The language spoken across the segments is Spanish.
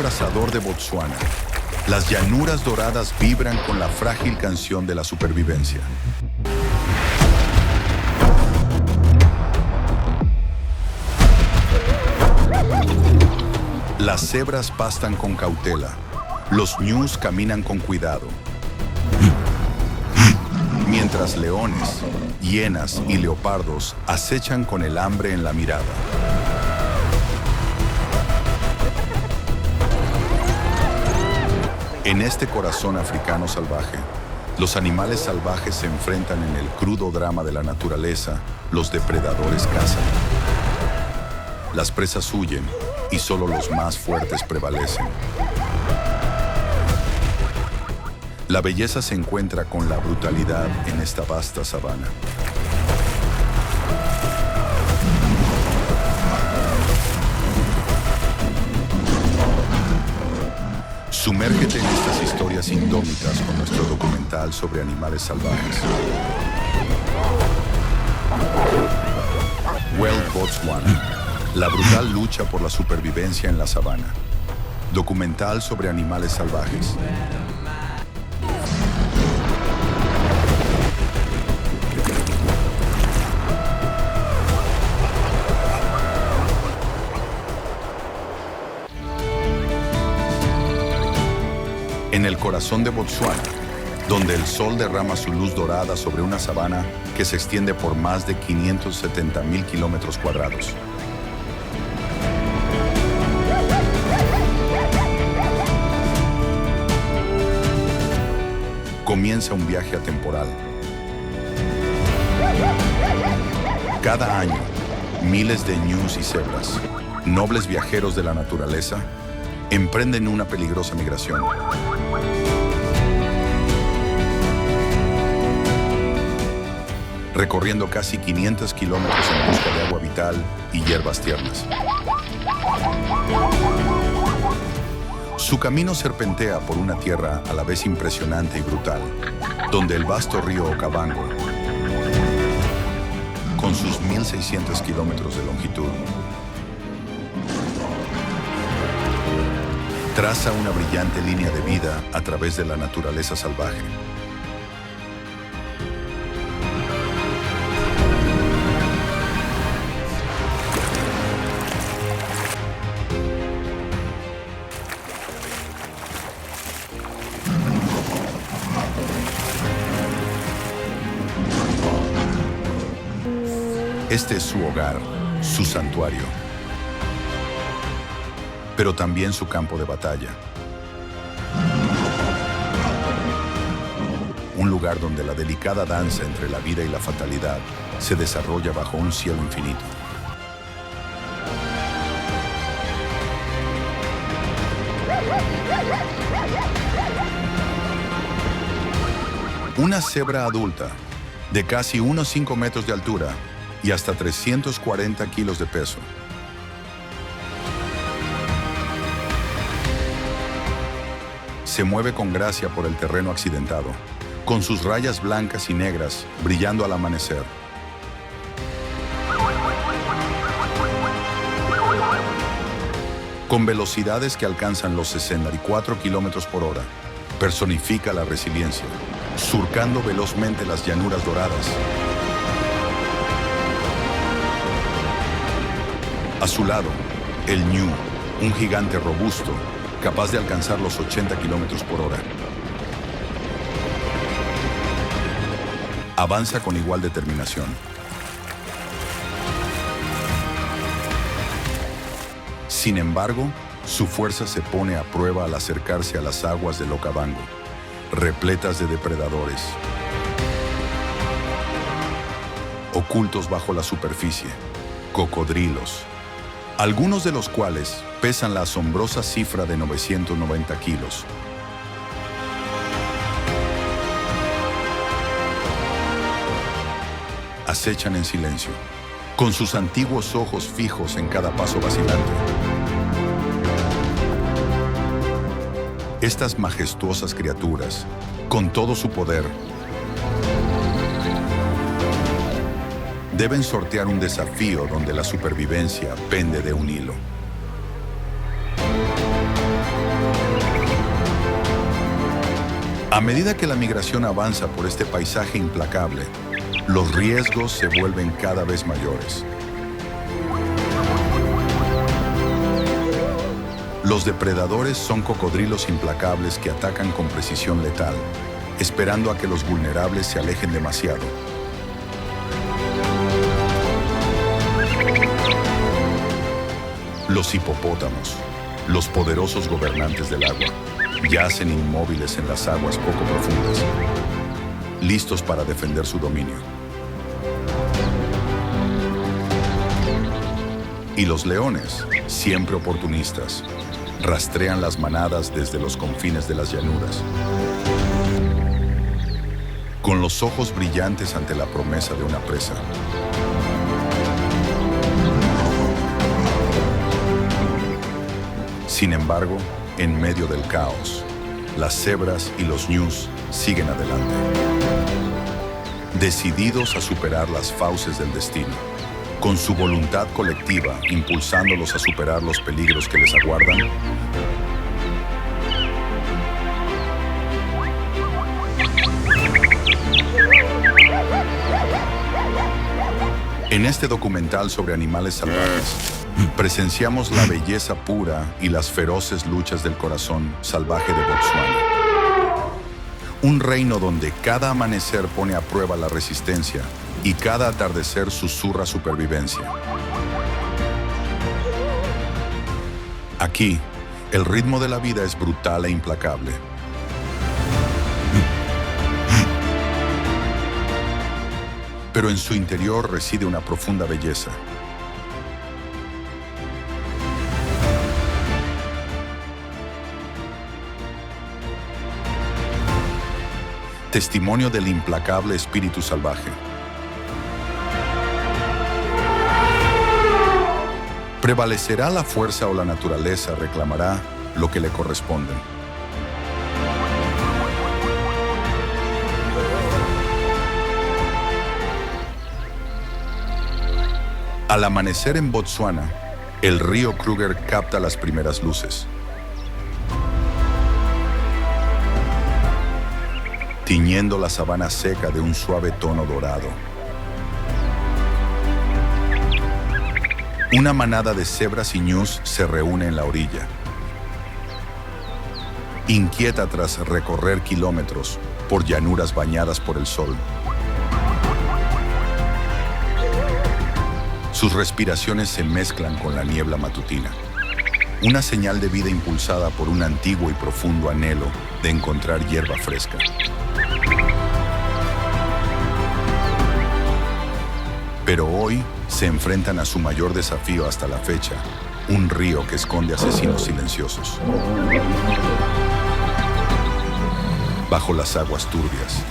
arrasador de Botsuana, las llanuras doradas vibran con la frágil canción de la supervivencia. Las cebras pastan con cautela, los ñus caminan con cuidado, mientras leones, hienas y leopardos acechan con el hambre en la mirada. En este corazón africano salvaje, los animales salvajes se enfrentan en el crudo drama de la naturaleza, los depredadores cazan. Las presas huyen y solo los más fuertes prevalecen. La belleza se encuentra con la brutalidad en esta vasta sabana. Sumérgete en estas historias indómitas con nuestro documental sobre animales salvajes. Wild Botswana. La brutal lucha por la supervivencia en la sabana. Documental sobre animales salvajes. En el corazón de Botsuana, donde el sol derrama su luz dorada sobre una sabana que se extiende por más de 570,000 kilómetros cuadrados. Comienza un viaje atemporal. Cada año, miles de ñus y cebras, nobles viajeros de la naturaleza, emprenden una peligrosa migración. Recorriendo casi 500 kilómetros en busca de agua vital y hierbas tiernas. Su camino serpentea por una tierra a la vez impresionante y brutal, donde el vasto río Okavango, con sus 1,600 kilómetros de longitud, traza una brillante línea de vida a través de la naturaleza salvaje. Este es su hogar, su santuario, pero también su campo de batalla. Un lugar donde la delicada danza entre la vida y la fatalidad se desarrolla bajo un cielo infinito. Una cebra adulta, de casi unos 5 metros de altura y hasta 340 kilos de peso. Se mueve con gracia por el terreno accidentado, con sus rayas blancas y negras brillando al amanecer. Con velocidades que alcanzan los 64 kilómetros por hora, personifica la resiliencia, surcando velozmente las llanuras doradas. A su lado, el ñu, un gigante robusto, capaz de alcanzar los 80 kilómetros por hora. Avanza con igual determinación. Sin embargo, su fuerza se pone a prueba al acercarse a las aguas del Okavango, repletas de depredadores, ocultos bajo la superficie, cocodrilos, algunos de los cuales pesan la asombrosa cifra de 990 kilos. Acechan en silencio, con sus antiguos ojos fijos en cada paso vacilante. Estas majestuosas criaturas, con todo su poder, deben sortear un desafío donde la supervivencia pende de un hilo. A medida que la migración avanza por este paisaje implacable, los riesgos se vuelven cada vez mayores. Los depredadores son cocodrilos implacables que atacan con precisión letal, esperando a que los vulnerables se alejen demasiado. Los hipopótamos, los poderosos gobernantes del agua, yacen inmóviles en las aguas poco profundas, listos para defender su dominio. Y los leones, siempre oportunistas, rastrean las manadas desde los confines de las llanuras, con los ojos brillantes ante la promesa de una presa. Sin embargo, en medio del caos, las cebras y los ñus siguen adelante, decididos a superar las fauces del destino, con su voluntad colectiva impulsándolos a superar los peligros que les aguardan. En este documental sobre animales salvajes, presenciamos la belleza pura y las feroces luchas del corazón salvaje de Botsuana. Un reino donde cada amanecer pone a prueba la resistencia y cada atardecer susurra supervivencia. Aquí, el ritmo de la vida es brutal e implacable. Pero en su interior reside una profunda belleza. Testimonio del implacable espíritu salvaje. ¿Prevalecerá la fuerza o la naturaleza reclamará lo que le corresponde? Al amanecer en Botsuana, el río Kruger capta las primeras luces, tiñendo la sabana seca de un suave tono dorado. Una manada de cebras y ñus se reúne en la orilla, inquieta tras recorrer kilómetros por llanuras bañadas por el sol. Sus respiraciones se mezclan con la niebla matutina, una señal de vida impulsada por un antiguo y profundo anhelo de encontrar hierba fresca. Pero hoy se enfrentan a su mayor desafío hasta la fecha, un río que esconde asesinos silenciosos. Bajo las aguas turbias,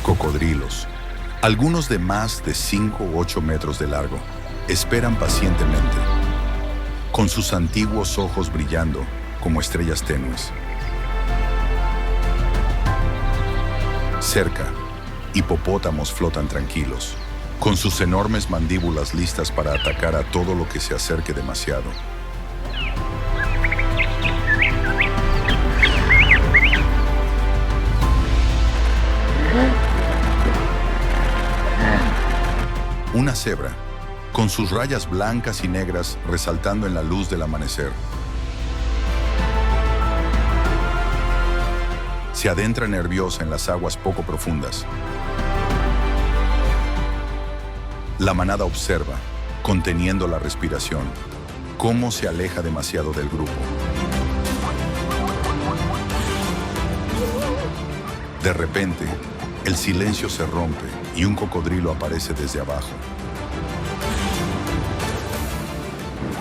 cocodrilos, algunos de más de 5 u 8 metros de largo, esperan pacientemente, con sus antiguos ojos brillando como estrellas tenues. Cerca, hipopótamos flotan tranquilos, con sus enormes mandíbulas listas para atacar a todo lo que se acerque demasiado. Una cebra, con sus rayas blancas y negras resaltando en la luz del amanecer, se adentra nerviosa en las aguas poco profundas. La manada observa, conteniendo la respiración, cómo se aleja demasiado del grupo. De repente, el silencio se rompe y un cocodrilo aparece desde abajo,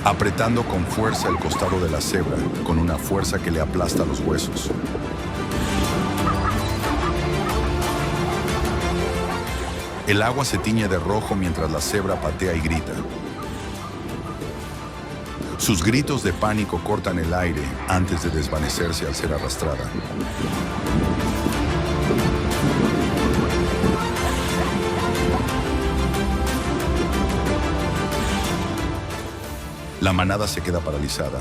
apretando con fuerza el costado de la cebra, con una fuerza que le aplasta los huesos. El agua se tiñe de rojo mientras la cebra patea y grita. Sus gritos de pánico cortan el aire antes de desvanecerse al ser arrastrada. La manada se queda paralizada,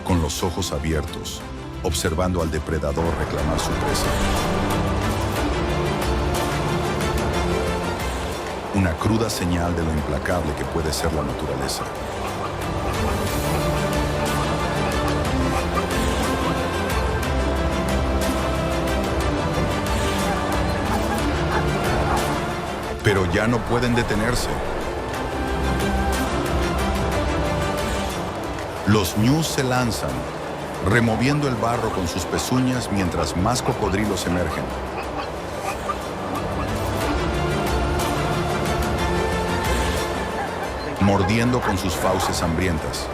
con los ojos abiertos, observando al depredador reclamar su presa. una cruda señal de lo implacable que puede ser la naturaleza. Pero ya no pueden detenerse. Los ñus se lanzan, removiendo el barro con sus pezuñas mientras más cocodrilos emergen. Mordiendo con sus fauces hambrientas.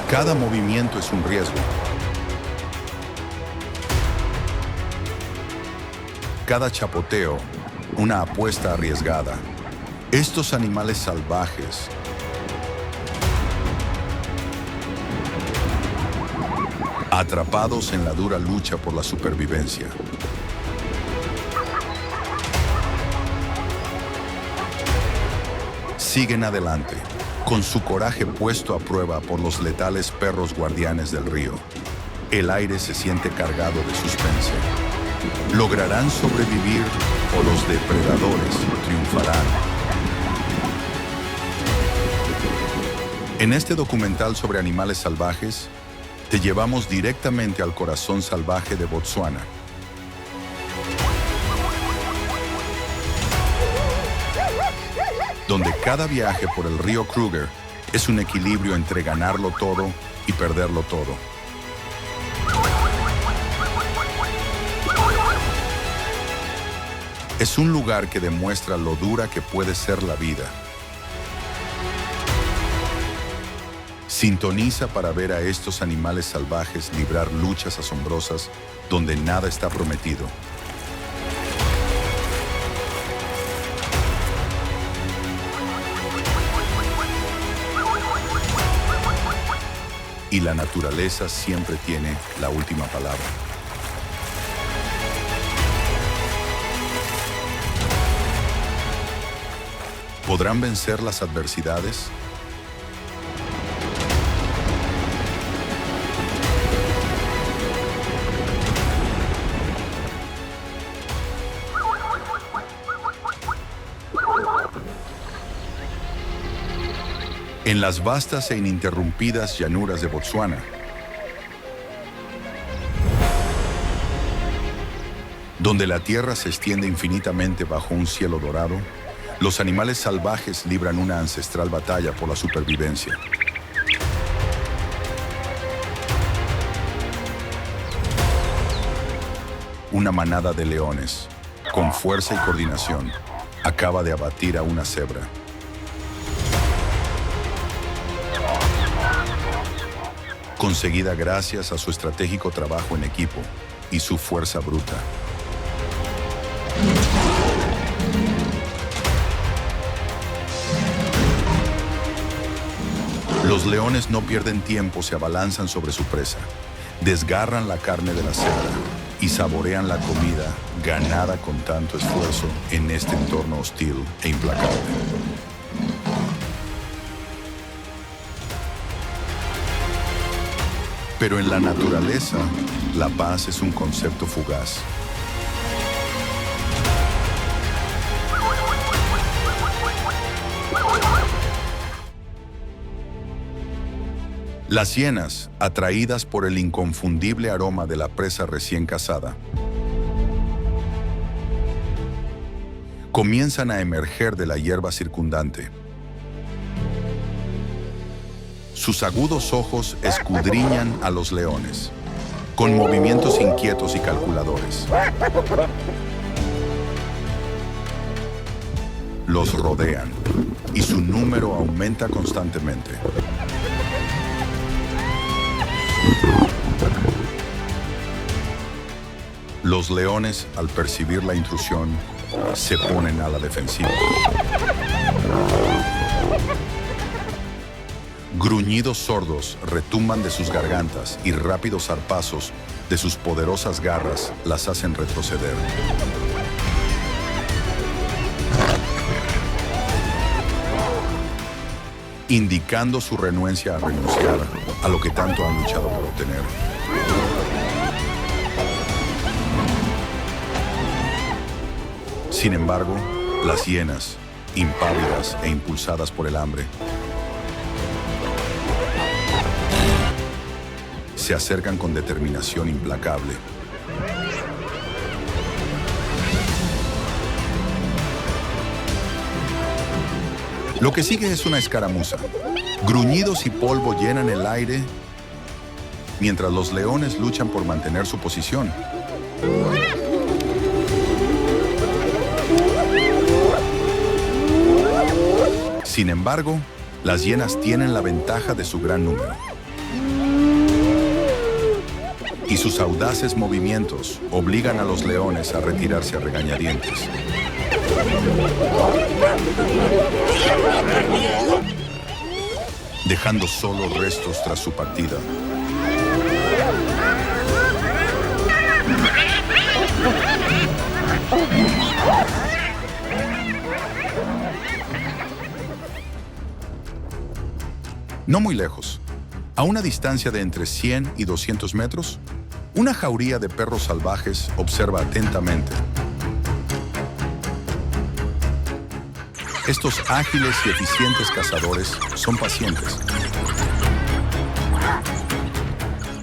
Cada movimiento es un riesgo. Cada chapoteo, una apuesta arriesgada. Estos animales salvajes atrapados en la dura lucha por la supervivencia. Siguen adelante, con su coraje puesto a prueba por los letales perros guardianes del río. El aire se siente cargado de suspense. ¿Lograrán sobrevivir o los depredadores triunfarán? En este documental sobre animales salvajes, te llevamos directamente al corazón salvaje de Botsuana. Donde cada viaje por el río Kruger es un equilibrio entre ganarlo todo y perderlo todo. Es un lugar que demuestra lo dura que puede ser la vida. Sintoniza para ver a estos animales salvajes librar luchas asombrosas donde nada está prometido. Y la naturaleza siempre tiene la última palabra. ¿Podrán vencer las adversidades? En las vastas e ininterrumpidas llanuras de Botsuana, donde la tierra se extiende infinitamente bajo un cielo dorado, los animales salvajes libran una ancestral batalla por la supervivencia. Una manada de leones, con fuerza y coordinación, acaba de abatir a una cebra. Conseguida gracias a su estratégico trabajo en equipo y su fuerza bruta. Los leones no pierden tiempo, se abalanzan sobre su presa, desgarran la carne de la cebra y saborean la comida ganada con tanto esfuerzo en este entorno hostil e implacable. Pero en la naturaleza, la paz es un concepto fugaz. Las hienas, atraídas por el inconfundible aroma de la presa recién cazada, comienzan a emerger de la hierba circundante. Sus agudos ojos escudriñan a los leones, con movimientos inquietos y calculadores. Los rodean, y su número aumenta constantemente. Los leones, al percibir la intrusión, se ponen a la defensiva. Gruñidos sordos retumban de sus gargantas y rápidos zarpazos de sus poderosas garras las hacen retroceder. Indicando su renuencia a renunciar a lo que tanto han luchado por obtener. Sin embargo, las hienas, impávidas e impulsadas por el hambre. Se acercan con determinación implacable. Lo que sigue es una escaramuza. Gruñidos y polvo llenan el aire mientras los leones luchan por mantener su posición. Sin embargo, las hienas tienen la ventaja de su gran número. Y sus audaces movimientos obligan a los leones a retirarse a regañadientes. Dejando solo restos tras su partida. No muy lejos, a una distancia de entre 100 y 200 metros, una jauría de perros salvajes observa atentamente. Estos ágiles y eficientes cazadores son pacientes,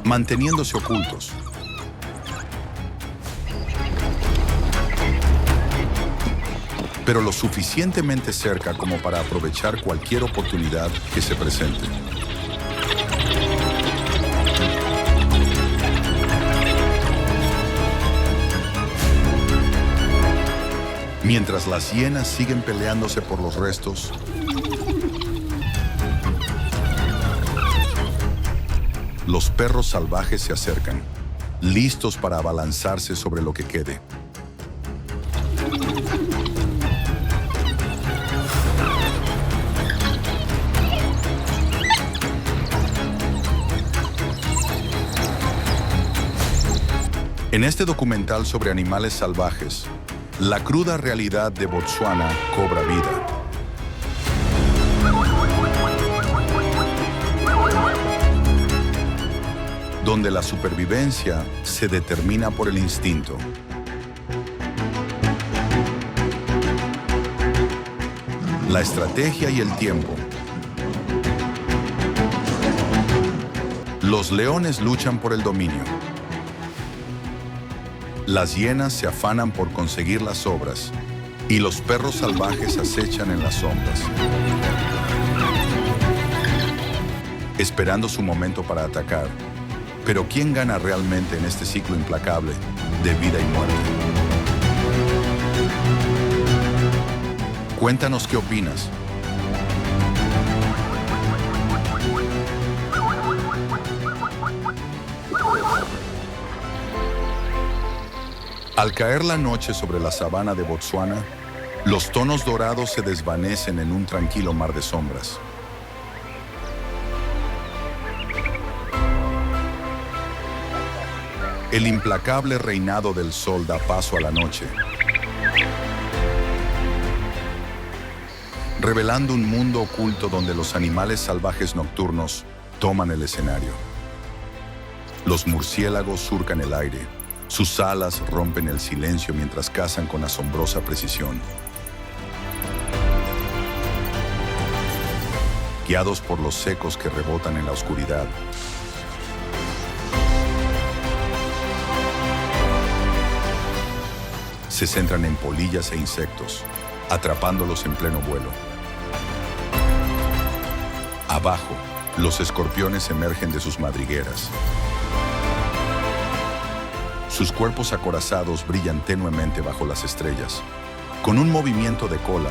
manteniéndose ocultos. Pero lo suficientemente cerca como para aprovechar cualquier oportunidad que se presente. Mientras las hienas siguen peleándose por los restos, los perros salvajes se acercan, listos para abalanzarse sobre lo que quede. En este documental sobre animales salvajes, la cruda realidad de Botsuana cobra vida. Donde la supervivencia se determina por el instinto. La estrategia y el tiempo. Los leones luchan por el dominio. Las hienas se afanan por conseguir las sobras y los perros salvajes acechan en las sombras, esperando su momento para atacar. Pero ¿quién gana realmente en este ciclo implacable de vida y muerte? Cuéntanos qué opinas. Al caer la noche sobre la sabana de Botsuana, los tonos dorados se desvanecen en un tranquilo mar de sombras. El implacable reinado del sol da paso a la noche, revelando un mundo oculto donde los animales salvajes nocturnos toman el escenario. Los murciélagos surcan el aire. Sus alas rompen el silencio mientras cazan con asombrosa precisión. Guiados por los ecos que rebotan en la oscuridad. Se centran en polillas e insectos, atrapándolos en pleno vuelo. Abajo, los escorpiones emergen de sus madrigueras. Sus cuerpos acorazados brillan tenuemente bajo las estrellas, con un movimiento de cola.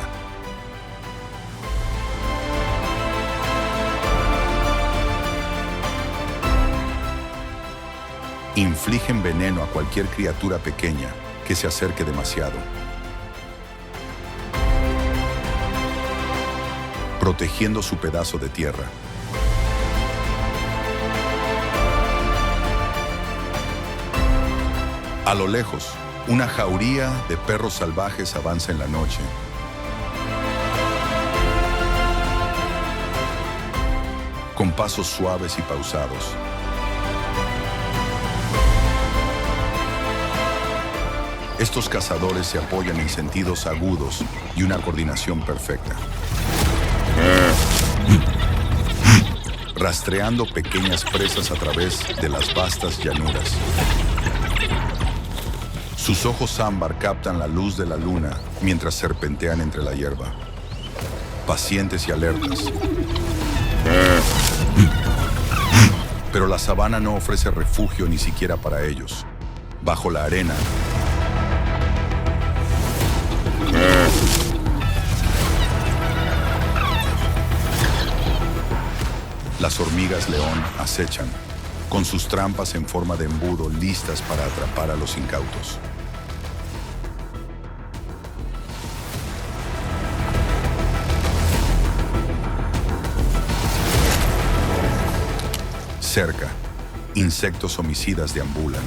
Infligen veneno a cualquier criatura pequeña que se acerque demasiado, protegiendo su pedazo de tierra. A lo lejos, una jauría de perros salvajes avanza en la noche. Con pasos suaves y pausados. Estos cazadores se apoyan en sentidos agudos y una coordinación perfecta, rastreando pequeñas presas a través de las vastas llanuras. Sus ojos ámbar captan la luz de la luna mientras serpentean entre la hierba, pacientes y alertas. Pero la sabana no ofrece refugio ni siquiera para ellos. Bajo la arena, las hormigas león acechan, con sus trampas en forma de embudo listas para atrapar a los incautos. Cerca, insectos homicidas deambulan.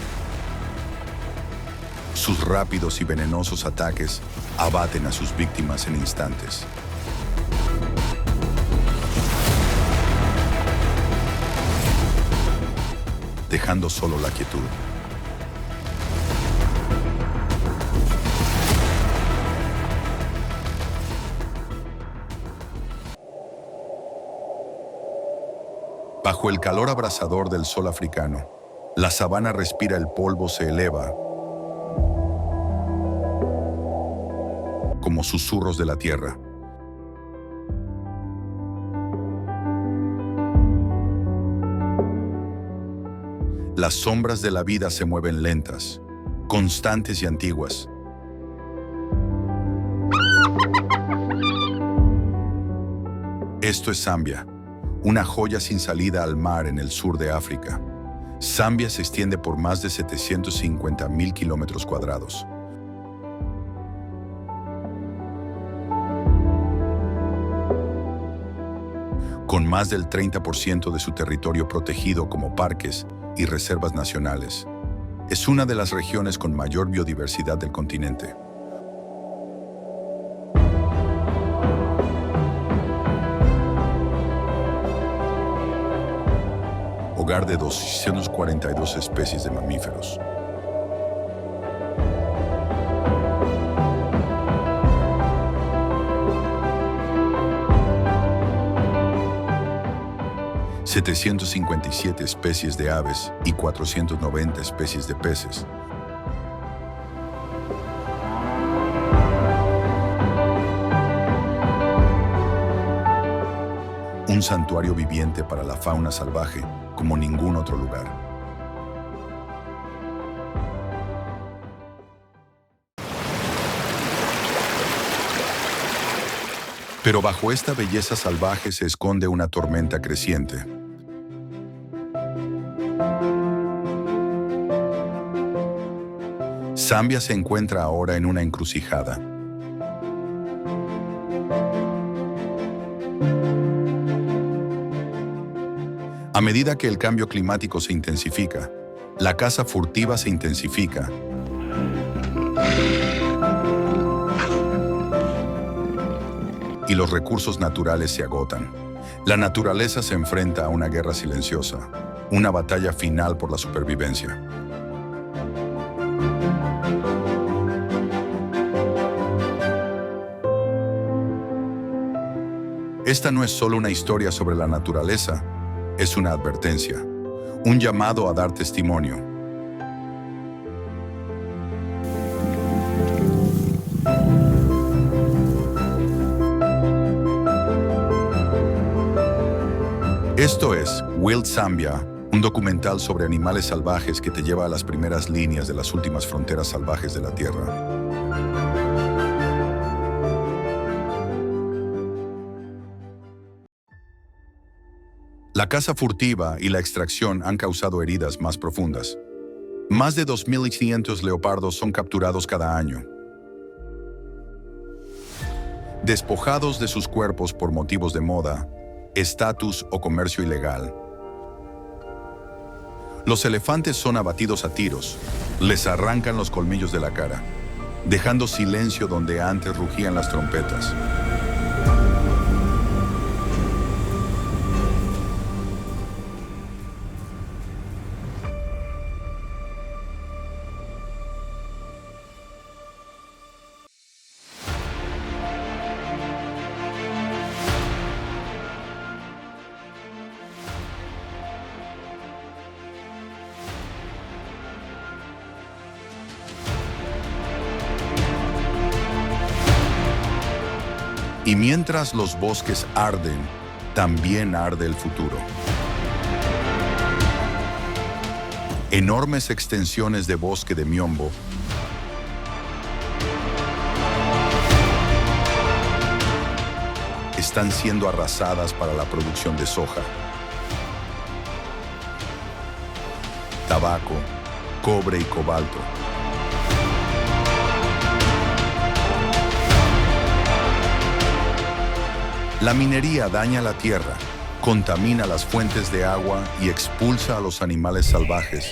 Sus rápidos y venenosos ataques abaten a sus víctimas en instantes. Dejando solo la quietud. Bajo el calor abrasador del sol africano, la sabana respira, el polvo se eleva como susurros de la tierra. Las sombras de la vida se mueven lentas, constantes y antiguas. Esto es Zambia, una joya sin salida al mar en el sur de África. Zambia se extiende por más de 750.000 kilómetros cuadrados. Con más del 30% de su territorio protegido como parques y reservas nacionales. Es una de las regiones con mayor biodiversidad del continente. Hogar de 242 especies de mamíferos. ...757 especies de aves y 490 especies de peces. Un santuario viviente para la fauna salvaje como ningún otro lugar. Pero bajo esta belleza salvaje se esconde una tormenta creciente. Zambia se encuentra ahora en una encrucijada. A medida que el cambio climático se intensifica, la caza furtiva se intensifica. Y los recursos naturales se agotan. La naturaleza se enfrenta a una guerra silenciosa, una batalla final por la supervivencia. Esta no es solo una historia sobre la naturaleza, es una advertencia, un llamado a dar testimonio. Esto es Wild Zambia, un documental sobre animales salvajes que te lleva a las primeras líneas de las últimas fronteras salvajes de la Tierra. La caza furtiva y la extracción han causado heridas más profundas. Más de 2.500 leopardos son capturados cada año, despojados de sus cuerpos por motivos de moda, estatus o comercio ilegal. Los elefantes son abatidos a tiros, les arrancan los colmillos de la cara, dejando silencio donde antes rugían las trompetas. Y mientras los bosques arden, también arde el futuro. Enormes extensiones de bosque de miombo están siendo arrasadas para la producción de soja, tabaco, cobre y cobalto. La minería daña la tierra, contamina las fuentes de agua y expulsa a los animales salvajes.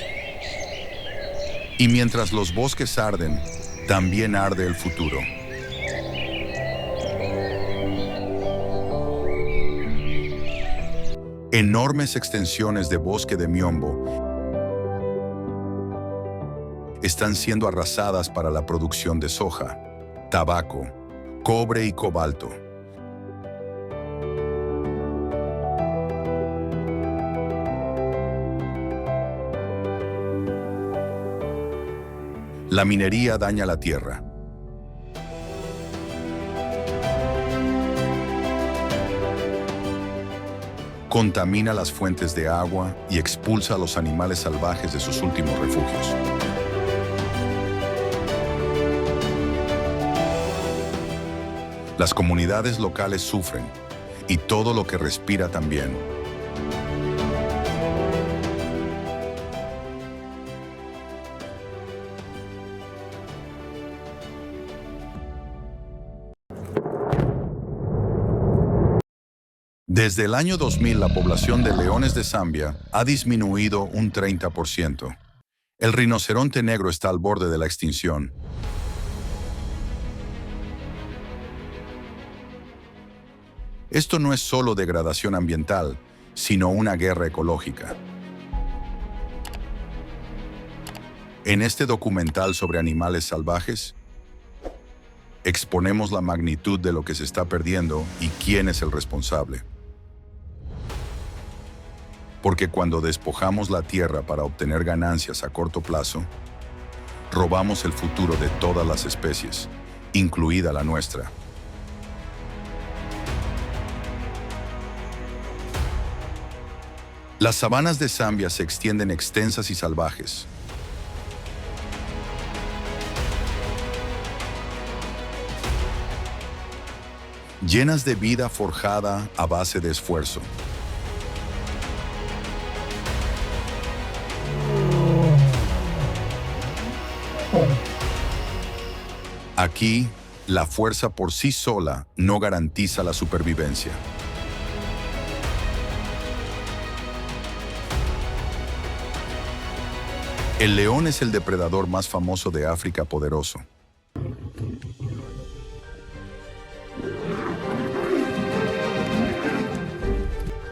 Y mientras los bosques arden, también arde el futuro. Enormes extensiones de bosque de miombo están siendo arrasadas para la producción de soja, tabaco, cobre y cobalto. La minería daña la tierra. Contamina las fuentes de agua y expulsa a los animales salvajes de sus últimos refugios. Las comunidades locales sufren, y todo lo que respira también. Desde el año 2000, la población de leones de Zambia ha disminuido un 30%. El rinoceronte negro está al borde de la extinción. Esto no es solo degradación ambiental, sino una guerra ecológica. En este documental sobre animales salvajes, exponemos la magnitud de lo que se está perdiendo y quién es el responsable. Porque cuando despojamos la tierra para obtener ganancias a corto plazo, robamos el futuro de todas las especies, incluida la nuestra. Las sabanas de Zambia se extienden extensas y salvajes. Llenas de vida forjada a base de esfuerzo. Aquí, la fuerza por sí sola no garantiza la supervivencia. El león es el depredador más famoso de África poderoso.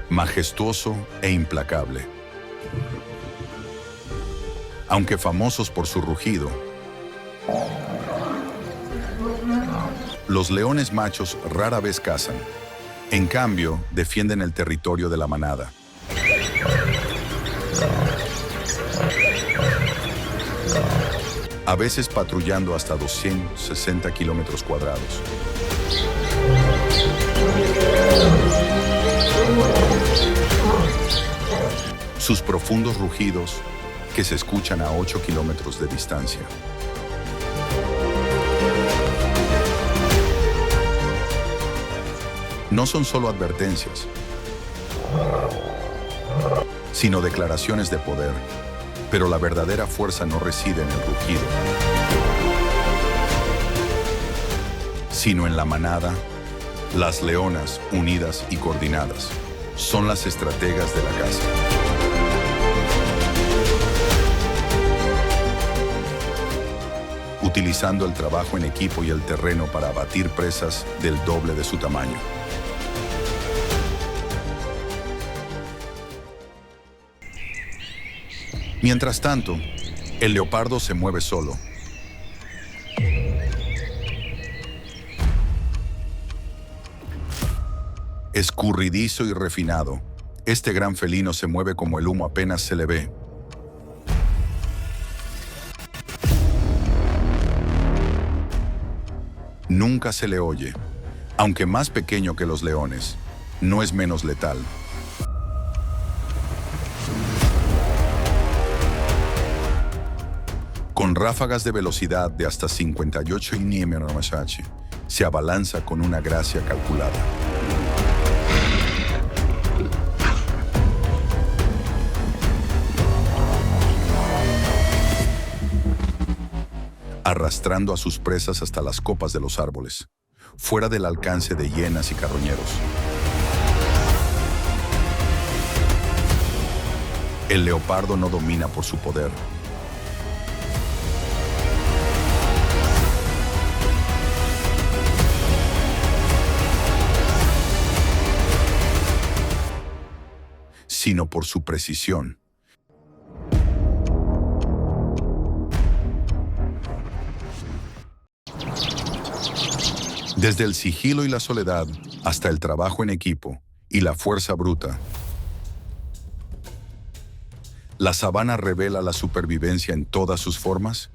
Majestuoso e implacable. Aunque famosos por su rugido, los leones machos rara vez cazan. En cambio, defienden el territorio de la manada. A veces patrullando hasta 260 kilómetros cuadrados. Sus profundos rugidos, que se escuchan a 8 kilómetros de distancia. No son solo advertencias, sino declaraciones de poder, pero la verdadera fuerza no reside en el rugido, sino en la manada. Las leonas, unidas y coordinadas, son las estrategas de la caza. Utilizando el trabajo en equipo y el terreno para abatir presas del doble de su tamaño. Mientras tanto, el leopardo se mueve solo. Escurridizo y refinado, este gran felino se mueve como el humo apenas se le ve. Nunca se le oye, Aunque más pequeño que los leones, no es menos letal. Con ráfagas de velocidad de hasta 58 km/h, se abalanza con una gracia calculada. Arrastrando a sus presas hasta las copas de los árboles, fuera del alcance de hienas y carroñeros. El leopardo no domina por su poder, sino por su precisión. Desde el sigilo y la soledad hasta el trabajo en equipo y la fuerza bruta, la sabana revela la supervivencia en todas sus formas.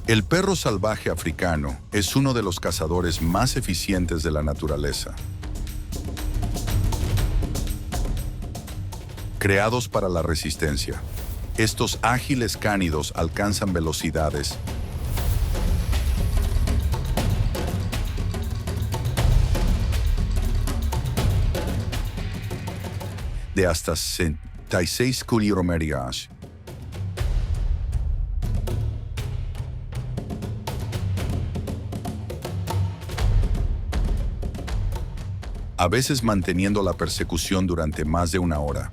El perro salvaje africano es uno de los cazadores más eficientes de la naturaleza. Creados para la resistencia, estos ágiles cánidos alcanzan velocidades de hasta 66 km/h. A veces manteniendo la persecución durante más de una hora.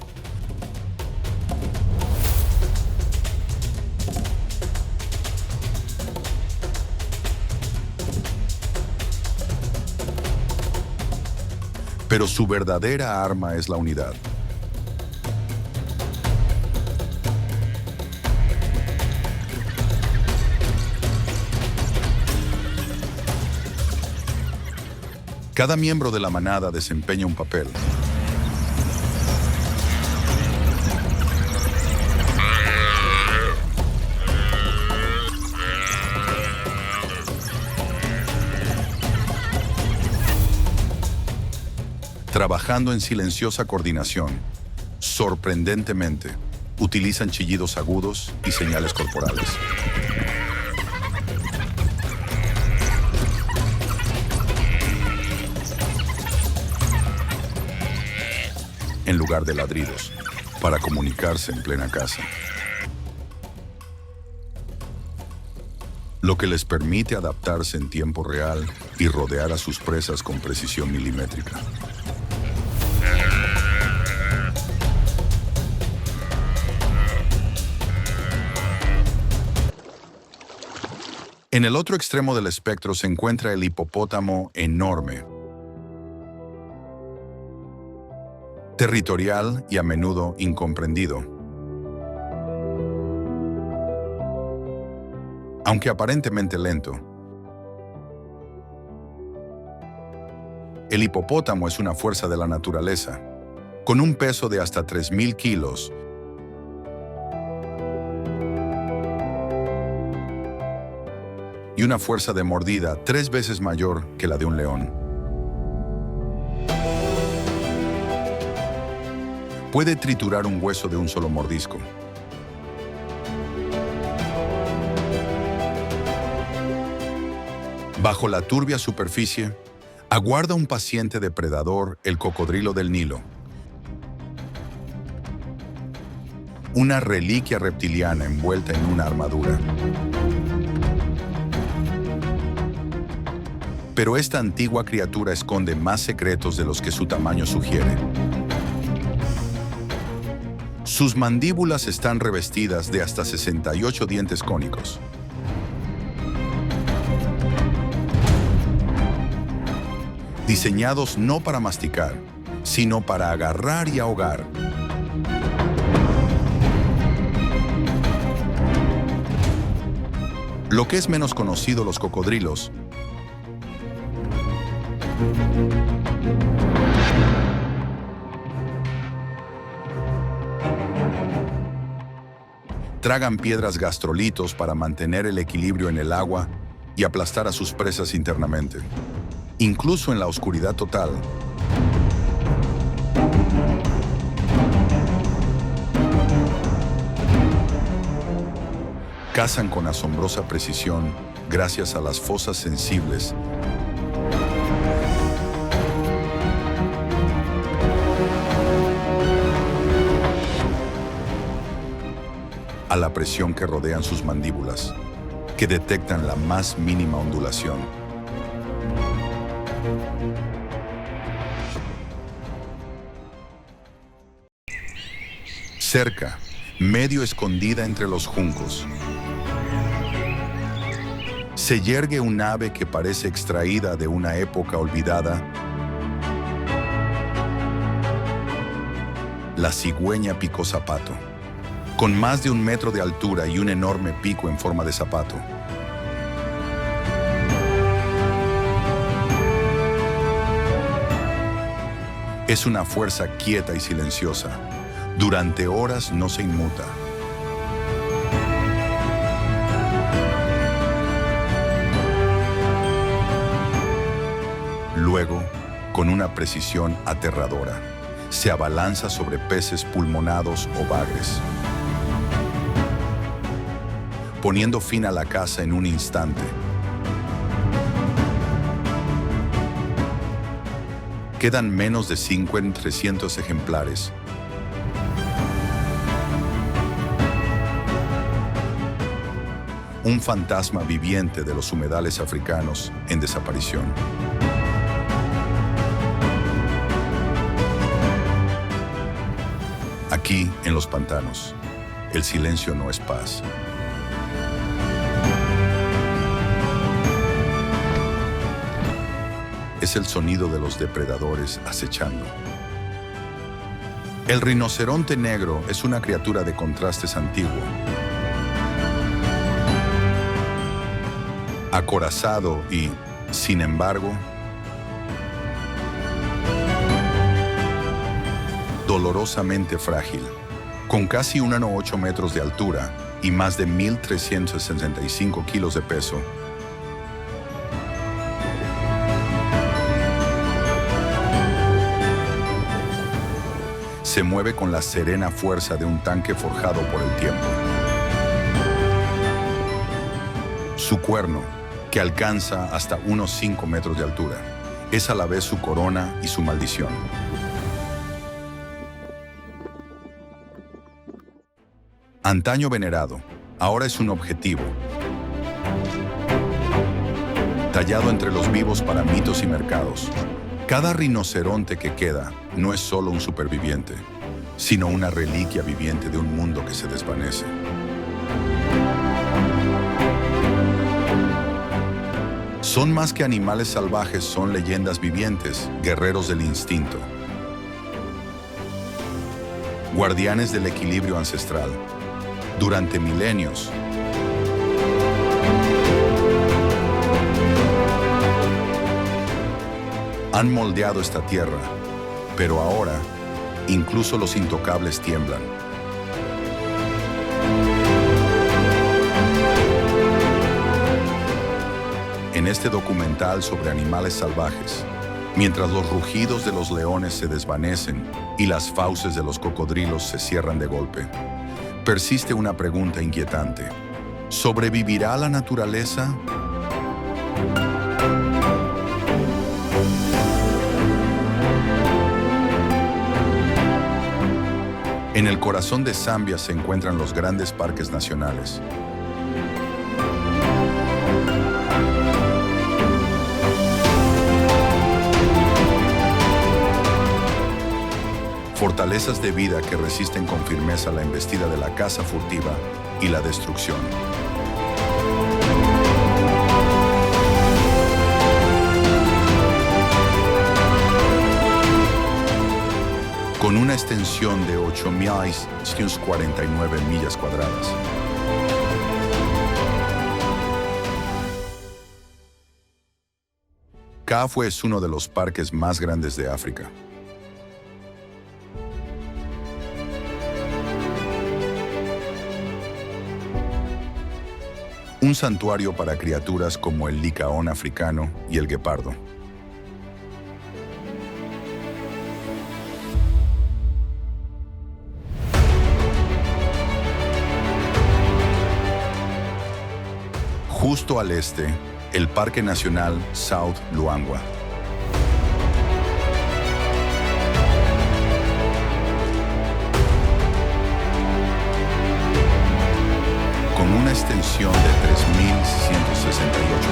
Pero su verdadera arma es la unidad. Cada miembro de la manada desempeña un papel. Trabajando en silenciosa coordinación, sorprendentemente, utilizan chillidos agudos y señales corporales. En lugar de ladridos, para comunicarse en plena caza. Lo que les permite adaptarse en tiempo real y rodear a sus presas con precisión milimétrica. En el otro extremo del espectro se encuentra el hipopótamo enorme, territorial y a menudo incomprendido. Aunque aparentemente lento, el hipopótamo es una fuerza de la naturaleza, con un peso de hasta 3.000 kilos y una fuerza de mordida 3 veces mayor que la de un león. Puede triturar un hueso de un solo mordisco. Bajo la turbia superficie, aguarda un paciente depredador, el cocodrilo del Nilo. Una reliquia reptiliana envuelta en una armadura. Pero esta antigua criatura esconde más secretos de los que su tamaño sugiere. Sus mandíbulas están revestidas de hasta 68 dientes cónicos. Diseñados no para masticar, sino para agarrar y ahogar. Lo que es menos conocido, los cocodrilos tragan piedras gastrolitos para mantener el equilibrio en el agua y aplastar a sus presas internamente. Incluso en la oscuridad total, cazan con asombrosa precisión gracias a las fosas sensibles a la presión que rodean sus mandíbulas, que detectan la más mínima ondulación. Cerca, medio escondida entre los juncos, se yergue un ave que parece extraída de una época olvidada, la cigüeña picozapato, con más de 1 metro de altura y un enorme pico en forma de zapato. Es una fuerza quieta y silenciosa. Durante horas no se inmuta. Luego, con una precisión aterradora, se abalanza sobre peces pulmonados o bagres, poniendo fin a la caza en un instante. Quedan menos de 5 en 300 ejemplares. Un fantasma viviente de los humedales africanos en desaparición. Aquí, en los pantanos, el silencio no es paz. Es el sonido de los depredadores acechando. El rinoceronte negro es una criatura de contrastes antiguo. Acorazado y, sin embargo, dolorosamente frágil, con casi 1,8 metros de altura y más de 1.365 kilos de peso. Se mueve con la serena fuerza de un tanque forjado por el tiempo. Su cuerno, que alcanza hasta unos 5 metros de altura, es a la vez su corona y su maldición. Antaño venerado, ahora es un objetivo, tallado entre los vivos para mitos y mercados. Cada rinoceronte que queda no es solo un superviviente, sino una reliquia viviente de un mundo que se desvanece. Son más que animales salvajes, son leyendas vivientes, guerreros del instinto, guardianes del equilibrio ancestral. Durante milenios, han moldeado esta tierra, pero ahora, incluso los intocables tiemblan. En este documental sobre animales salvajes, mientras los rugidos de los leones se desvanecen y las fauces de los cocodrilos se cierran de golpe, persiste una pregunta inquietante. ¿Sobrevivirá la naturaleza? En el corazón de Zambia se encuentran los grandes parques nacionales. Fortalezas de vida que resisten con firmeza la embestida de la caza furtiva y la destrucción. Con una extensión de 8.649 millas cuadradas. Kafue es uno de los parques más grandes de África. un santuario para criaturas como el licaón africano y el guepardo. Justo al este, el Parque Nacional South Luangwa. Con una extensión de 3.168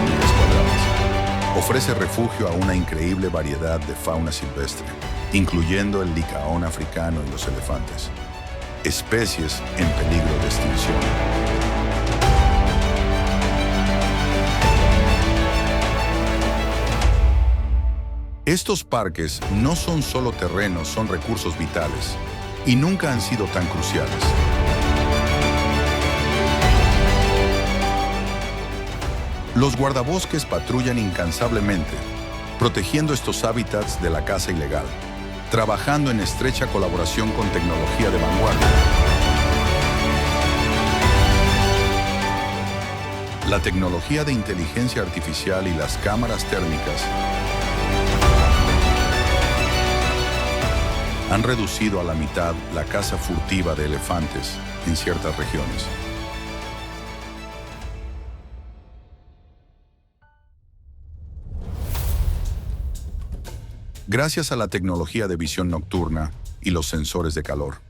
millas cuadradas, ofrece refugio a una increíble variedad de fauna silvestre, incluyendo el licaón africano y los elefantes, especies en peligro de extinción. Estos parques no son solo terrenos, son recursos vitales y nunca han sido tan cruciales. Los guardabosques patrullan incansablemente, protegiendo estos hábitats de la caza ilegal, trabajando en estrecha colaboración con tecnología de vanguardia. La tecnología de inteligencia artificial y las cámaras térmicas han reducido a la mitad la caza furtiva de elefantes en ciertas regiones. Gracias a la tecnología de visión nocturna y los sensores de calor,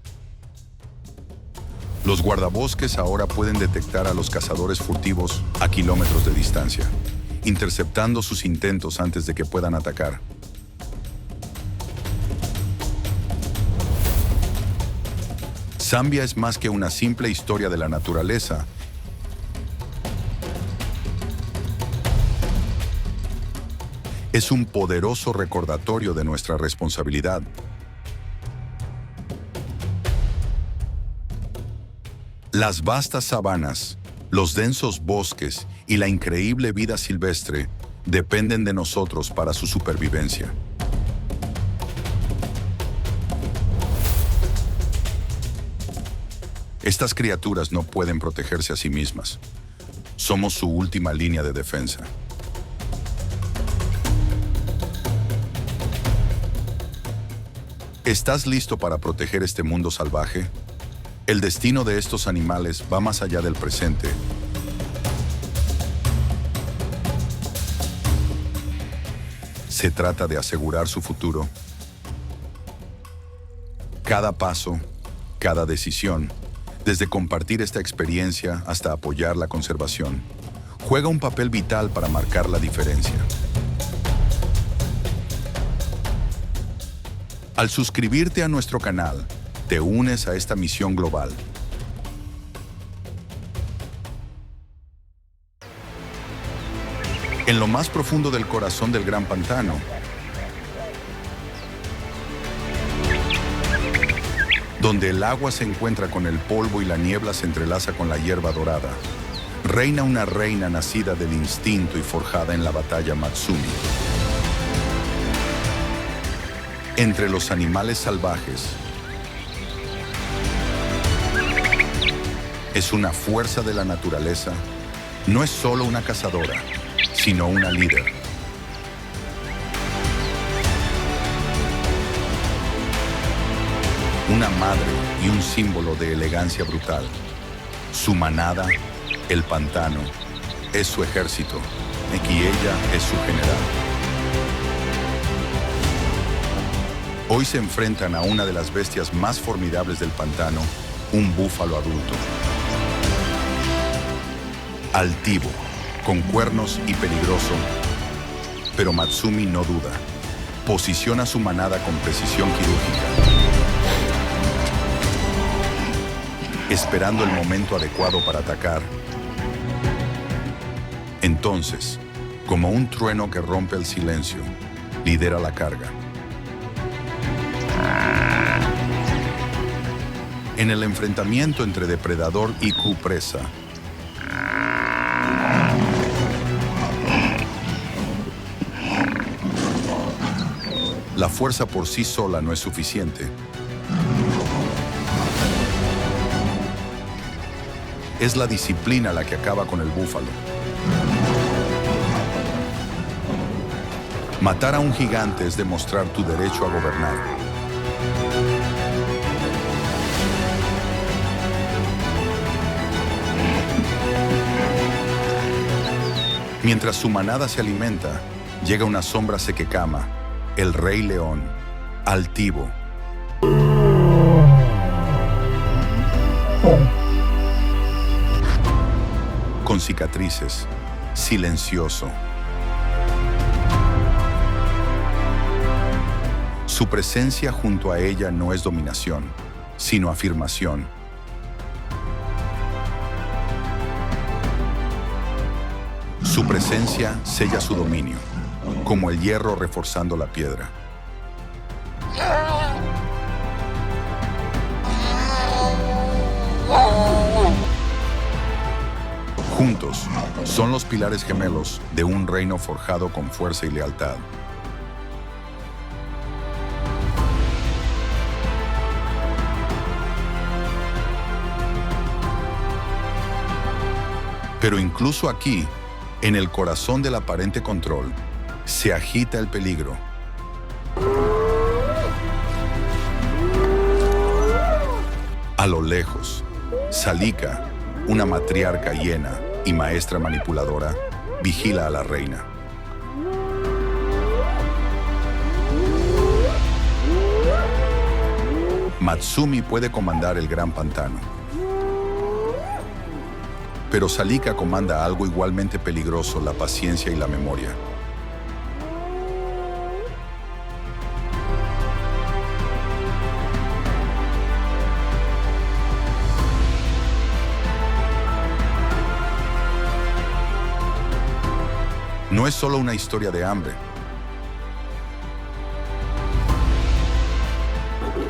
los guardabosques ahora pueden detectar a los cazadores furtivos a kilómetros de distancia, interceptando sus intentos antes de que puedan atacar. Zambia es más que una simple historia de la naturaleza. Es un poderoso recordatorio de nuestra responsabilidad. Las vastas sabanas, los densos bosques y la increíble vida silvestre dependen de nosotros para su supervivencia. Estas criaturas no pueden protegerse a sí mismas. Somos su última línea de defensa. ¿Estás listo para proteger este mundo salvaje? El destino de estos animales va más allá del presente. Se trata de asegurar su futuro. Cada paso, cada decisión, desde compartir esta experiencia hasta apoyar la conservación, juega un papel vital para marcar la diferencia. Al suscribirte a nuestro canal, te unes a esta misión global. En lo más profundo del corazón del Gran Pantano, donde el agua se encuentra con el polvo y la niebla se entrelaza con la hierba dorada, reina una reina nacida del instinto y forjada en la batalla Matsumi. Entre los animales salvajes, es una fuerza de la naturaleza, no es solo una cazadora, sino una líder. Una madre y un símbolo de elegancia brutal. Su manada, el pantano, es su ejército, y ella es su general. Hoy se enfrentan a una de las bestias más formidables del pantano, un búfalo adulto. Altivo, con cuernos y peligroso, pero Matsumi no duda. Posiciona su manada con precisión quirúrgica, esperando el momento adecuado para atacar. Entonces, como un trueno que rompe el silencio, lidera la carga. En el enfrentamiento entre depredador y presa, la fuerza por sí sola no es suficiente. Es la disciplina la que acaba con el búfalo. Matar a un gigante es demostrar tu derecho a gobernar. Mientras su manada se alimenta, llega una sombra sequecama, el Rey León, altivo. Con cicatrices, silencioso. Su presencia junto a ella no es dominación, sino afirmación. Su presencia sella su dominio, como el hierro reforzando la piedra. Juntos, son los pilares gemelos de un reino forjado con fuerza y lealtad. Pero incluso aquí, en el corazón del aparente control, se agita el peligro. A lo lejos, Salika, una matriarca hiena y maestra manipuladora, vigila a la reina. Matsumi puede comandar el gran pantano. Pero Salika comanda algo igualmente peligroso, la paciencia y la memoria. No es solo una historia de hambre.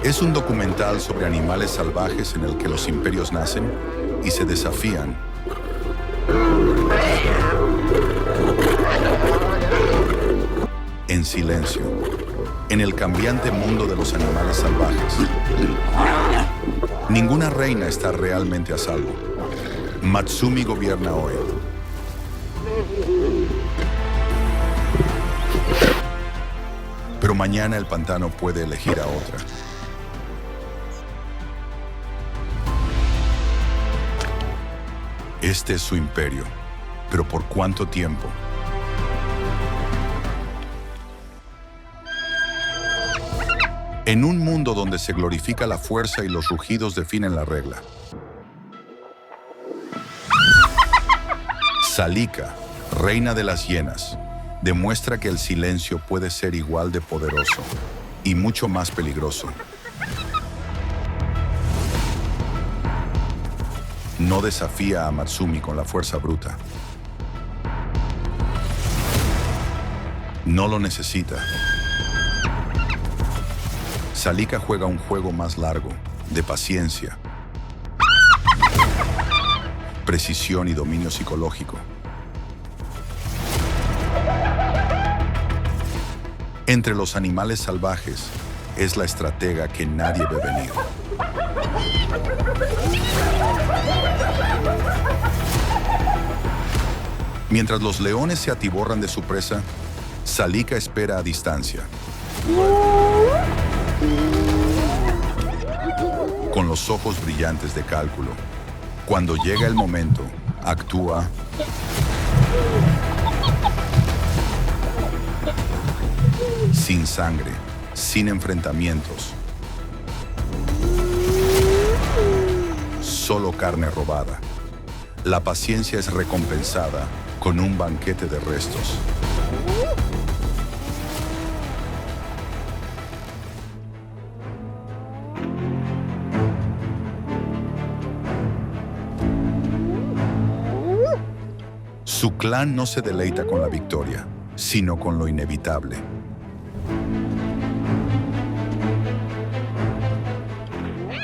Es un documental sobre animales salvajes en el que los imperios nacen y se desafían. En silencio, en el cambiante mundo de los animales salvajes. Ninguna reina está realmente a salvo. Matsumi gobierna hoy. Pero mañana el pantano puede elegir a otra. Este es su imperio, pero ¿por cuánto tiempo? En un mundo donde se glorifica la fuerza y los rugidos definen la regla. Salika, reina de las hienas, demuestra que el silencio puede ser igual de poderoso y mucho más peligroso. No desafía a Matsumi con la fuerza bruta. No lo necesita. Salika juega un juego más largo, de paciencia, precisión y dominio psicológico. Entre los animales salvajes, es la estratega que nadie ve venir. Mientras los leones se atiborran de su presa, Salika espera a distancia. Con los ojos brillantes de cálculo, cuando llega el momento, actúa. Sin sangre, sin enfrentamientos. Solo carne robada. La paciencia es recompensada con un banquete de restos. Su clan no se deleita con la victoria, sino con lo inevitable.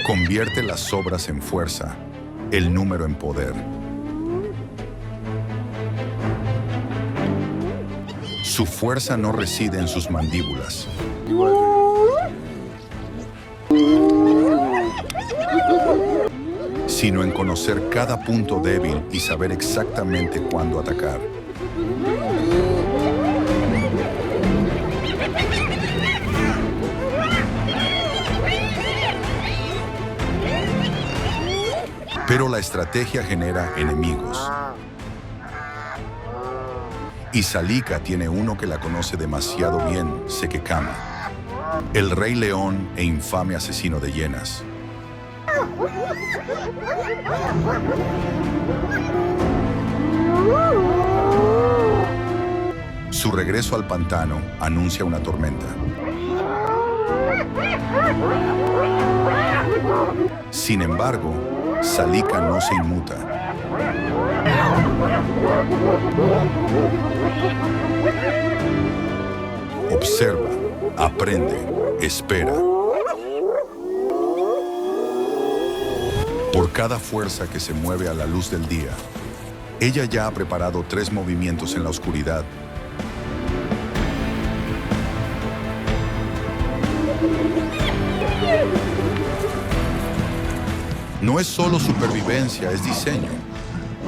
Convierte las sobras en fuerza, el número en poder. Su fuerza no reside en sus mandíbulas, sino en conocer cada punto débil y saber exactamente cuándo atacar. Pero la estrategia genera enemigos. Y Salika tiene uno que la conoce demasiado bien, Sekekama, el rey león e infame asesino de hienas. Su regreso al pantano anuncia una tormenta. Sin embargo, Salika no se inmuta. Observa, aprende, espera. Por cada fuerza que se mueve a la luz del día, ella ya ha preparado 3 movimientos en la oscuridad. No es solo supervivencia, es diseño.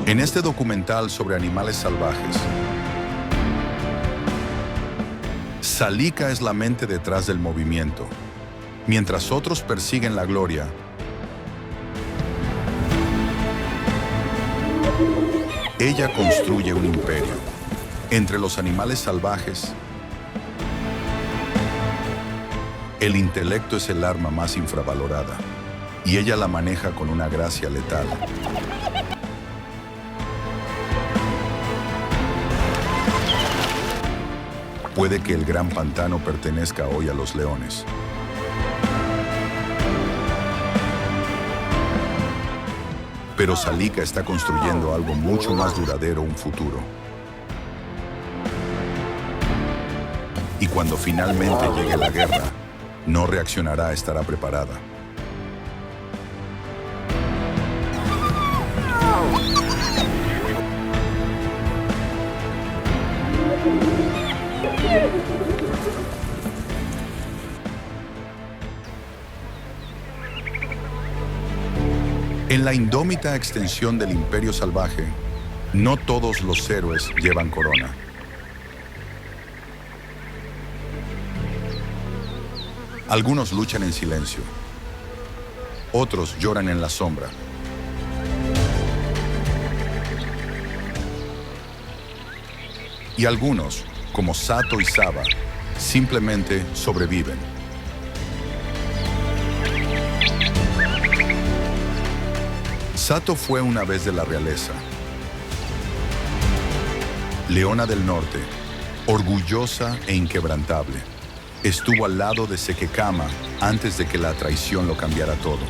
En este documental sobre animales salvajes, Salika es la mente detrás del movimiento. Mientras otros persiguen la gloria, ella construye un imperio. Entre los animales salvajes, el intelecto es el arma más infravalorada, y ella la maneja con una gracia letal. Puede que el gran pantano pertenezca hoy a los leones. Pero Salika está construyendo algo mucho más duradero, un futuro. Y cuando finalmente llegue la guerra, no reaccionará, estará preparada. En la indómita extensión del imperio salvaje, no todos los héroes llevan corona. Algunos luchan en silencio, otros lloran en la sombra. Y algunos, como Sato y Saba, simplemente sobreviven. Sato fue una vez de la realeza, leona del norte, orgullosa e inquebrantable. Estuvo al lado de Sekekama antes de que la traición lo cambiara todo.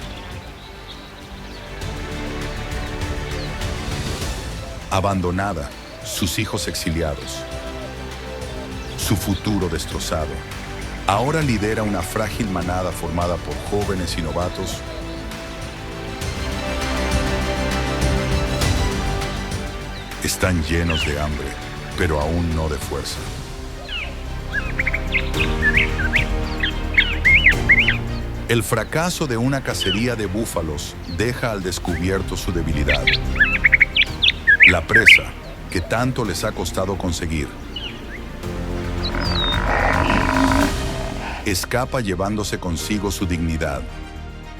Abandonada, sus hijos exiliados, su futuro destrozado. Ahora lidera una frágil manada formada por jóvenes y novatos. Están llenos de hambre, pero aún no de fuerza. El fracaso de una cacería de búfalos deja al descubierto su debilidad. La presa, que tanto les ha costado conseguir, escapa llevándose consigo su dignidad.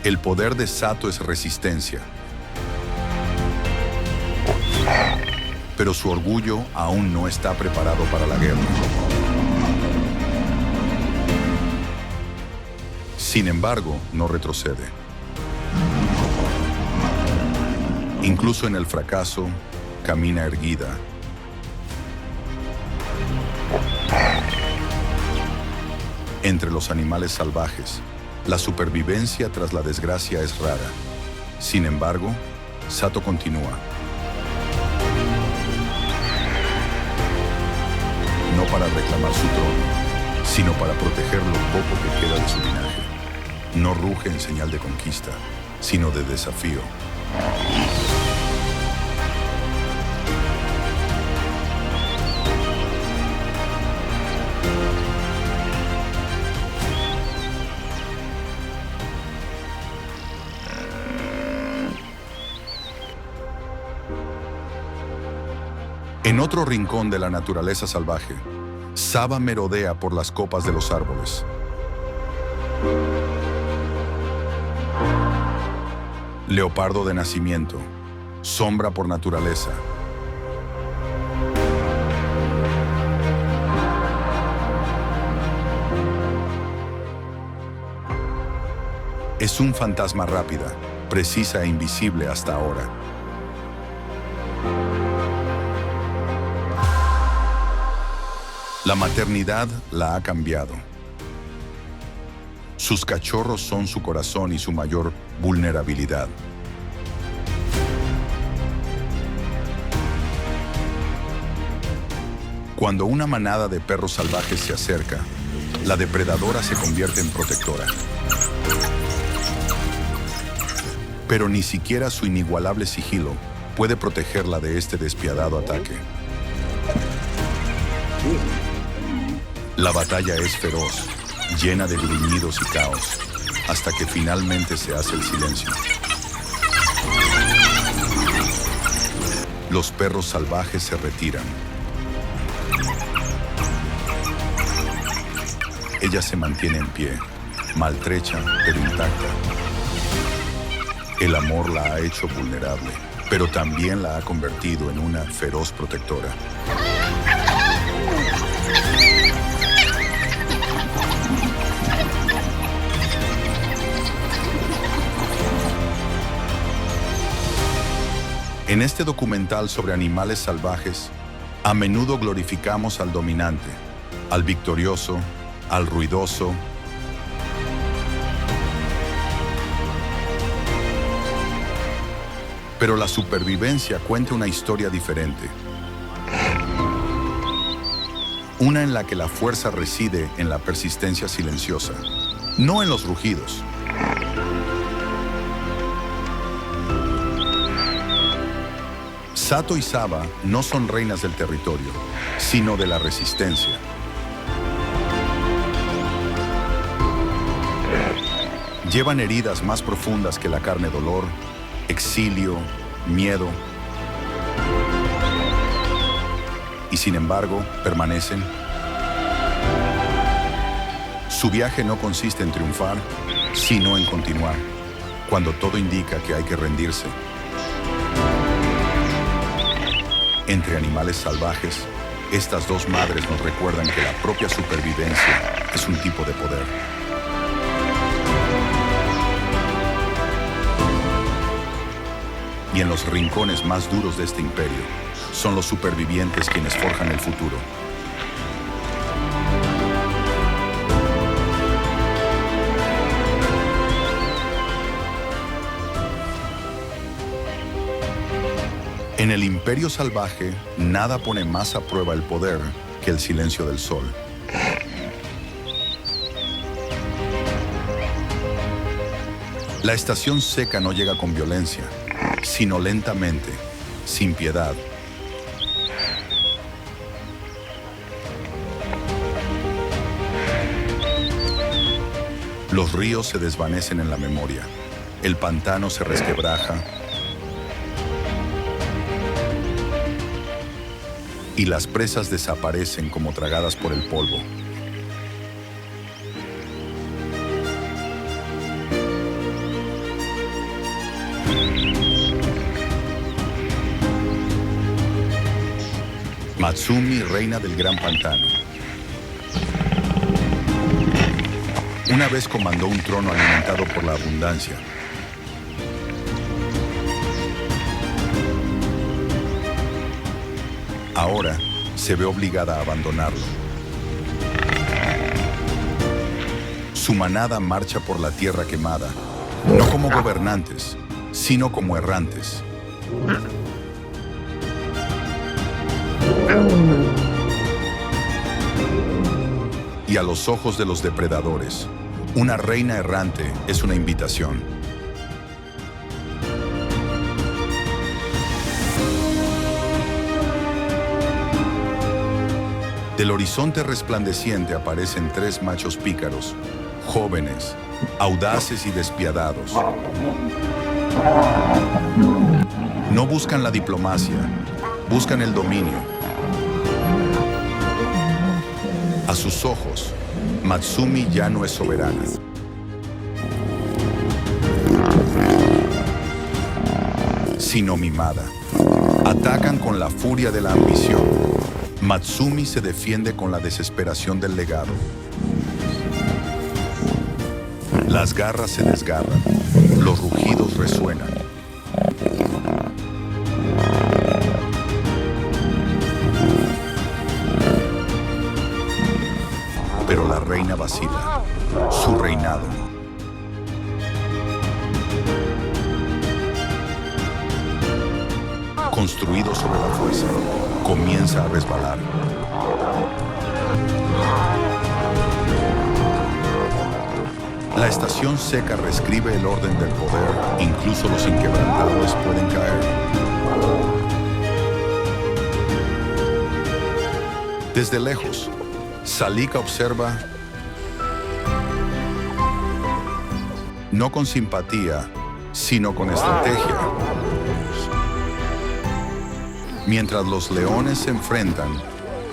El poder de Sato es resistencia. Pero su orgullo aún no está preparado para la guerra. Sin embargo, no retrocede. Incluso en el fracaso, camina erguida. Entre los animales salvajes, la supervivencia tras la desgracia es rara. Sin embargo, Sato continúa. No para reclamar su trono, sino para proteger lo poco que queda de su linaje. No ruge en señal de conquista, sino de desafío. En otro rincón de la naturaleza salvaje, Saba merodea por las copas de los árboles. Leopardo de nacimiento, sombra por naturaleza. Es un fantasma rápida, precisa e invisible hasta ahora. La maternidad la ha cambiado. Sus cachorros son su corazón y su mayor vulnerabilidad. Cuando una manada de perros salvajes se acerca, la depredadora se convierte en protectora. Pero ni siquiera su inigualable sigilo puede protegerla de este despiadado ataque. La batalla es feroz, llena de gruñidos y caos, hasta que finalmente se hace el silencio. Los perros salvajes se retiran. Ella se mantiene en pie, maltrecha pero intacta. El amor la ha hecho vulnerable, pero también la ha convertido en una feroz protectora. En este documental sobre animales salvajes, a menudo glorificamos al dominante, al victorioso, al ruidoso. Pero la supervivencia cuenta una historia diferente. Una en la que la fuerza reside en la persistencia silenciosa, no en los rugidos. Sato y Saba no son reinas del territorio, sino de la resistencia. Llevan heridas más profundas que la carne, dolor, exilio, miedo. Y sin embargo, permanecen. Su viaje no consiste en triunfar, sino en continuar, cuando todo indica que hay que rendirse. Entre animales salvajes, estas dos madres nos recuerdan que la propia supervivencia es un tipo de poder. Y en los rincones más duros de este imperio, son los supervivientes quienes forjan el futuro. En el imperio salvaje, nada pone más a prueba el poder que el silencio del sol. La estación seca no llega con violencia, sino lentamente, sin piedad. Los ríos se desvanecen en la memoria, el pantano se resquebraja y las presas desaparecen como tragadas por el polvo. Matsumi, reina del gran pantano. Una vez comandó un trono alimentado por la abundancia. Ahora se ve obligada a abandonarlo. Su manada marcha por la tierra quemada, no como gobernantes, sino como errantes. Y a los ojos de los depredadores, una reina errante es una invitación. Del horizonte resplandeciente aparecen tres machos pícaros, jóvenes, audaces y despiadados. No buscan la diplomacia, buscan el dominio. A sus ojos, Matsumi ya no es soberana. Sino mimada. Atacan con la furia de la ambición. Matsumi se defiende con la desesperación del legado. Las garras se desgarran, los rugidos resuenan. Pero la reina vacila, su reinado. Construido sobre la fuerza, comienza a resbalar. La estación seca reescribe el orden del poder, incluso los inquebrantables pueden caer. Desde lejos, Salika observa, no con simpatía, sino con estrategia. Mientras los leones se enfrentan,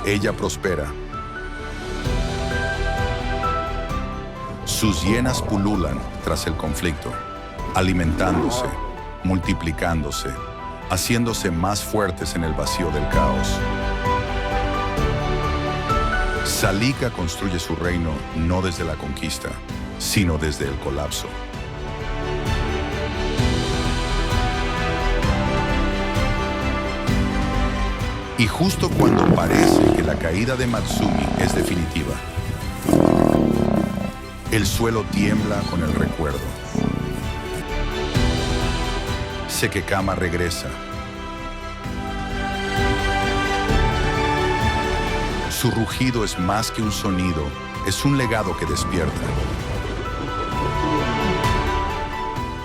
ella prospera. Sus hienas pululan tras el conflicto, alimentándose, multiplicándose, haciéndose más fuertes en el vacío del caos. Salika construye su reino no desde la conquista, sino desde el colapso. Y justo cuando parece que la caída de Matsumi es definitiva, el suelo tiembla con el recuerdo. Sekekama regresa. Su rugido es más que un sonido, es un legado que despierta.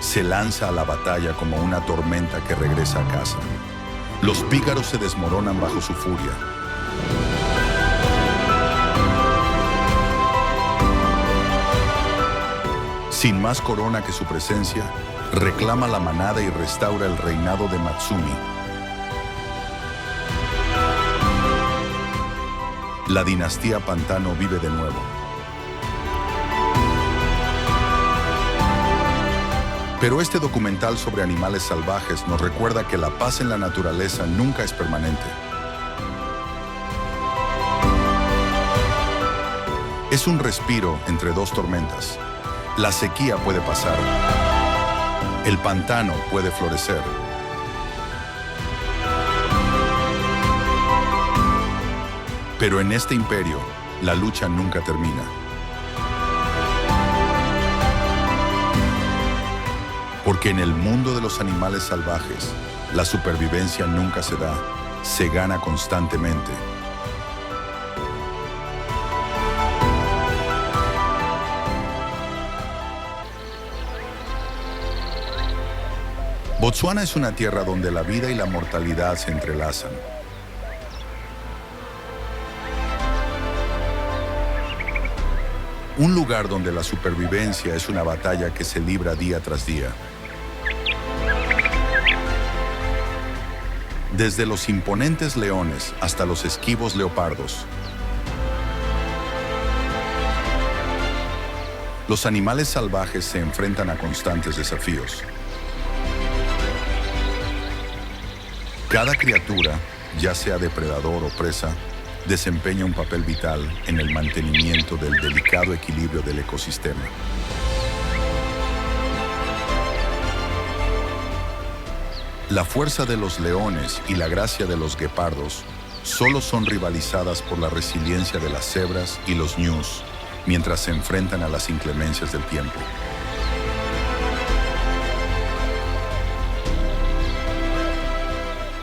Se lanza a la batalla como una tormenta que regresa a casa. Los pícaros se desmoronan bajo su furia. Sin más corona que su presencia, reclama la manada y restaura el reinado de Matsumi. La dinastía Pantano vive de nuevo. Pero este documental sobre animales salvajes nos recuerda que la paz en la naturaleza nunca es permanente. Es un respiro entre dos tormentas. La sequía puede pasar. El pantano puede florecer. Pero en este imperio, la lucha nunca termina. Porque en el mundo de los animales salvajes, la supervivencia nunca se da, se gana constantemente. Botsuana es una tierra donde la vida y la mortalidad se entrelazan. Un lugar donde la supervivencia es una batalla que se libra día tras día. Desde los imponentes leones hasta los esquivos leopardos. Los animales salvajes se enfrentan a constantes desafíos. Cada criatura, ya sea depredador o presa, desempeña un papel vital en el mantenimiento del delicado equilibrio del ecosistema. La fuerza de los leones y la gracia de los guepardos solo son rivalizadas por la resiliencia de las cebras y los ñus, mientras se enfrentan a las inclemencias del tiempo.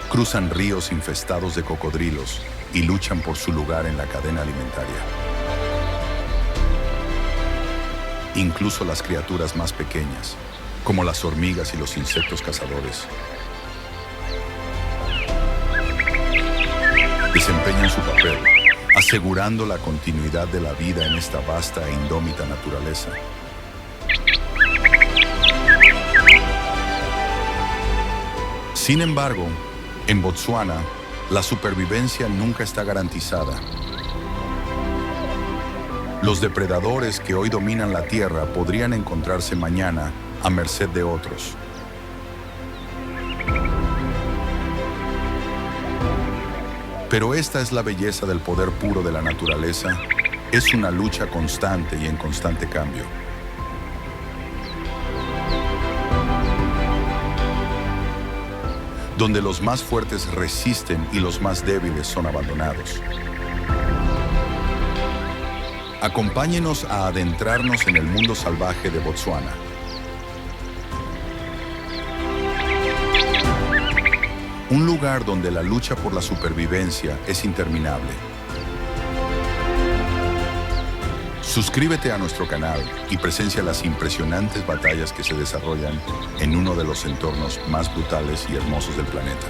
Cruzan ríos infestados de cocodrilos y luchan por su lugar en la cadena alimentaria. Incluso las criaturas más pequeñas, como las hormigas y los insectos cazadores, desempeñan su papel, asegurando la continuidad de la vida en esta vasta e indómita naturaleza. Sin embargo, en Botsuana, la supervivencia nunca está garantizada. Los depredadores que hoy dominan la Tierra podrían encontrarse mañana a merced de otros. Pero esta es la belleza del poder puro de la naturaleza. Es una lucha constante y en constante cambio. Donde los más fuertes resisten y los más débiles son abandonados. Acompáñenos a adentrarnos en el mundo salvaje de Botsuana. Un lugar donde la lucha por la supervivencia es interminable. Suscríbete a nuestro canal y presencia las impresionantes batallas que se desarrollan en uno de los entornos más brutales y hermosos del planeta.